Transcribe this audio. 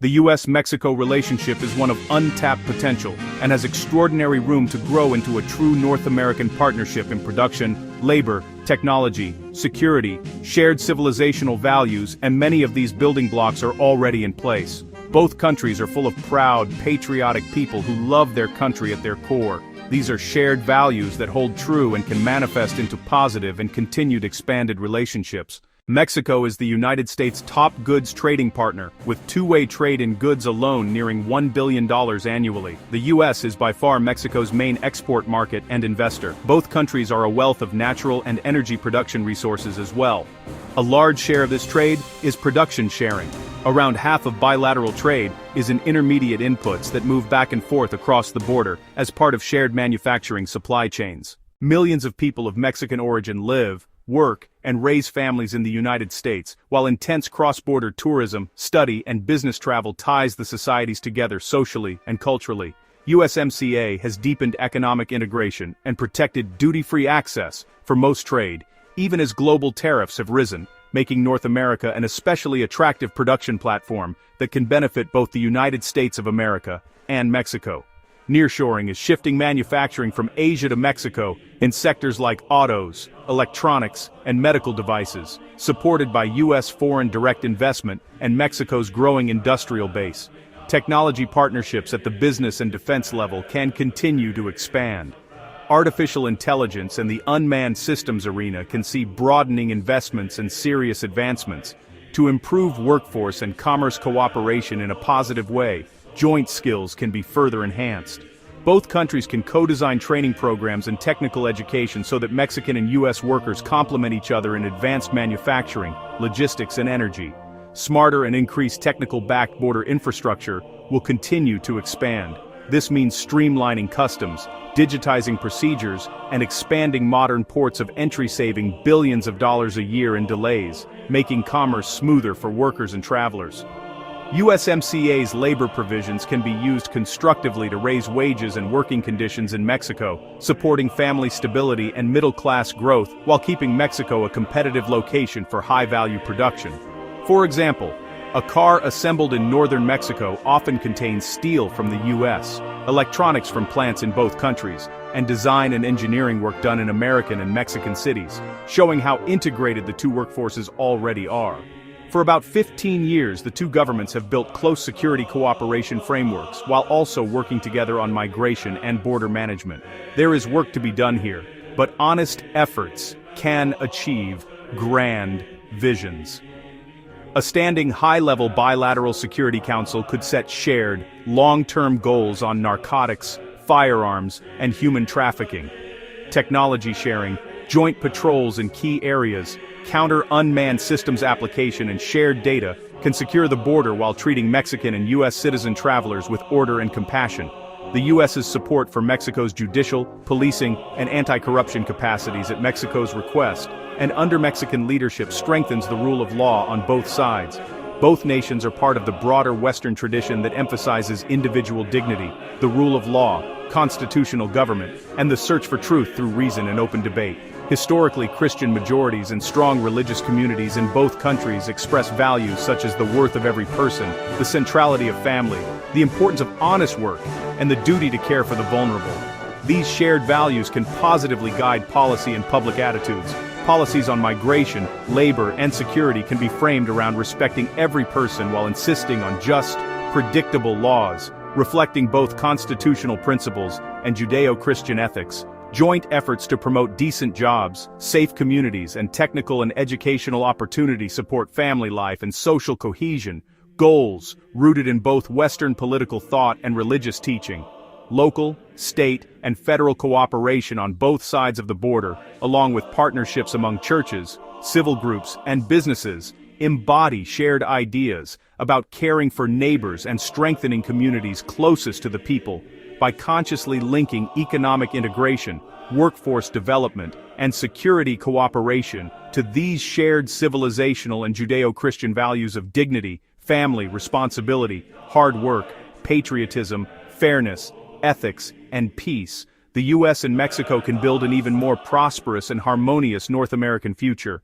The US-Mexico relationship is one of untapped potential and has extraordinary room to grow into a true North American partnership in production, labor, technology, security, shared civilizational values, and many of these building blocks are already in place. Both countries are full of proud, patriotic people who love their country at their core. These are shared values that hold true and can manifest into positive and continued expanded relationships. Mexico is the United States' top goods trading partner, with two-way trade in goods alone nearing $1 billion annually. The U.S. is by far Mexico's main export market and investor. Both countries are a wealth of natural and energy production resources as well. A large share of this trade is production sharing. Around half of bilateral trade is in intermediate inputs that move back and forth across the border as part of shared manufacturing supply chains. Millions of people of Mexican origin live, work, and raise families in the United States, while intense cross-border tourism, study, and business travel ties the societies together socially and culturally. USMCA has deepened economic integration and protected duty-free access for most trade, even as global tariffs have risen, making North America an especially attractive production platform that can benefit both the United States of America and Mexico. Nearshoring is shifting manufacturing from Asia to Mexico in sectors like autos, electronics, and medical devices, supported by U.S. foreign direct investment and Mexico's growing industrial base. Technology partnerships at the business and defense level can continue to expand. Artificial intelligence and the unmanned systems arena can see broadening investments and serious advancements. To improve workforce and commerce cooperation in a positive way, joint skills can be further enhanced. Both countries can co-design training programs and technical education so that Mexican and U.S. workers complement each other in advanced manufacturing, logistics, and energy. Smarter and increased technical-backed border infrastructure will continue to expand. This means streamlining customs, digitizing procedures, and expanding modern ports of entry, saving billions of dollars a year in delays, making commerce smoother for workers and travelers. USMCA's labor provisions can be used constructively to raise wages and working conditions in Mexico, supporting family stability and middle-class growth while keeping Mexico a competitive location for high-value production. For example, a car assembled in northern Mexico often contains steel from the U.S., electronics from plants in both countries, and design and engineering work done in American and Mexican cities, showing how integrated the two workforces already are. For about 15 years, the two governments have built close security cooperation frameworks while also working together on migration and border management. There is work to be done here, but honest efforts can achieve grand visions. A standing high-level bilateral security council could set shared, long-term goals on narcotics, firearms, and human trafficking. Technology sharing, joint patrols in key areas, counter unmanned systems application, and shared data can secure the border while treating Mexican and U.S. citizen travelers with order and compassion. The U.S.'s support for Mexico's judicial, policing, and anti-corruption capacities at Mexico's request, and under Mexican leadership, strengthens the rule of law on both sides. Both nations are part of the broader Western tradition that emphasizes individual dignity, the rule of law, constitutional government, and the search for truth through reason and open debate. Historically, Christian majorities and strong religious communities in both countries express values such as the worth of every person, the centrality of family, the importance of honest work, and the duty to care for the vulnerable. These shared values can positively guide policy and public attitudes. Policies on migration, labor, and security can be framed around respecting every person while insisting on just, predictable laws, reflecting both constitutional principles and Judeo-Christian ethics. Joint efforts to promote decent jobs, safe communities, and technical and educational opportunities support family life and social cohesion, goals rooted in both Western political thought and religious teaching. Local, state, and federal cooperation on both sides of the border, along with partnerships among churches, civil groups, and businesses, embody shared ideas about caring for neighbors and strengthening communities closest to the people. By consciously linking economic integration, workforce development, and security cooperation to these shared civilizational and Judeo-Christian values of dignity, family, responsibility, hard work, patriotism, fairness, ethics, and peace, the U.S. and Mexico can build an even more prosperous and harmonious North American future.